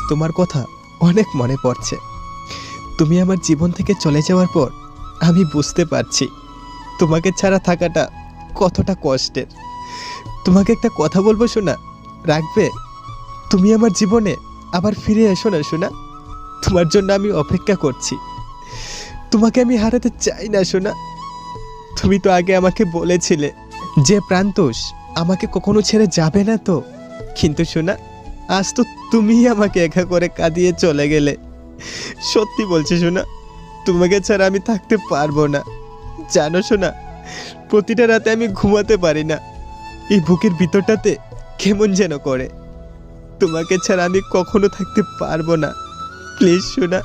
তোমার কথা অনেক মনে পড়ছে। তুমি আমার জীবন থেকে চলে যাওয়ার পর আমি বুঝতে পারছি তোমাকে ছাড়া থাকাটা কতটা কষ্টের। তোমাকে একটা কথা বলবো শোনা, রাখবে? তুমি আমার জীবনে আবার ফিরে এসো না শোনা, তোমার জন্য আমি অপেক্ষা করছি। তোমাকে আমি হারাতে চাই না শোনা। তুমি তো আগে আমাকে বলেছিলে যে প্রান্তোষ আমাকে কখনো ছেড়ে যাবে না তো, কিন্তু শোনা আজ তো তুমিই আমাকে একা করে কাঁদিয়ে চলে গেলে। সত্যি বলছি শোনা, তোমাকে ছাড়া আমি থাকতে পারবো না। জানো শোনা, প্রতিটা রাতে আমি ঘুমাতে পারি না, এই বুকের ভিতরটাতে কেমন যেন করে। তোমাকে ছাড়া আমি কখনো থাকতে পারবো না। প্লিজ শোনা,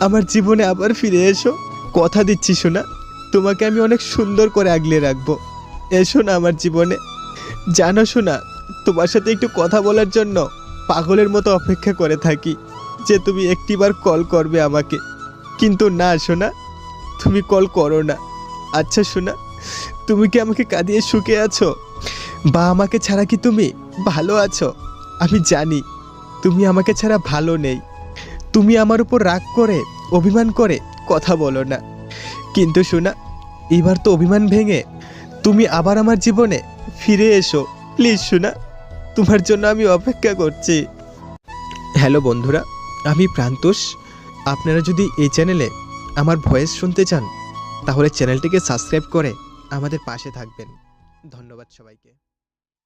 আমার জীবনে আবার ফিরে এসো। কথা দিচ্ছি শোনা, তোমাকে আমি অনেক সুন্দর করে আগলে রাখবো। এসো না আমার জীবনে। জানো শোনা, তোমার সাথে একটু কথা বলার জন্য পাগলের মতো অপেক্ষা করে থাকি যে তুমি একটিবার কল করবে আমাকে, কিন্তু না শোনা, তুমি কল করো না। আচ্ছা শোনা, তুমি কি আমাকে কাঁদিয়ে সুখে আছো, বা আমাকে ছাড়া কি তুমি ভালো আছো? আমি জানি তুমি আমাকে ছাড়া ভালো নেই। তুমি আমার উপর রাগ করে অভিমান করে কথা বলো না, কিন্তু শোনা, এবার তো অভিমান ভেঙে তুমি আবার আমার জীবনে ফিরে এসো। প্লিজ শোনা, তোমার জন্য আমি অপেক্ষা করছি। হ্যালো বন্ধুরা, আমি প্রান্তোষ। আপনারা যদি এই চ্যানেলে আমার ভয়েস শুনতে চান তাহলে চ্যানেলটিকে সাবস্ক্রাইব করে আমাদের পাশে থাকবেন। ধন্যবাদ সবাইকে।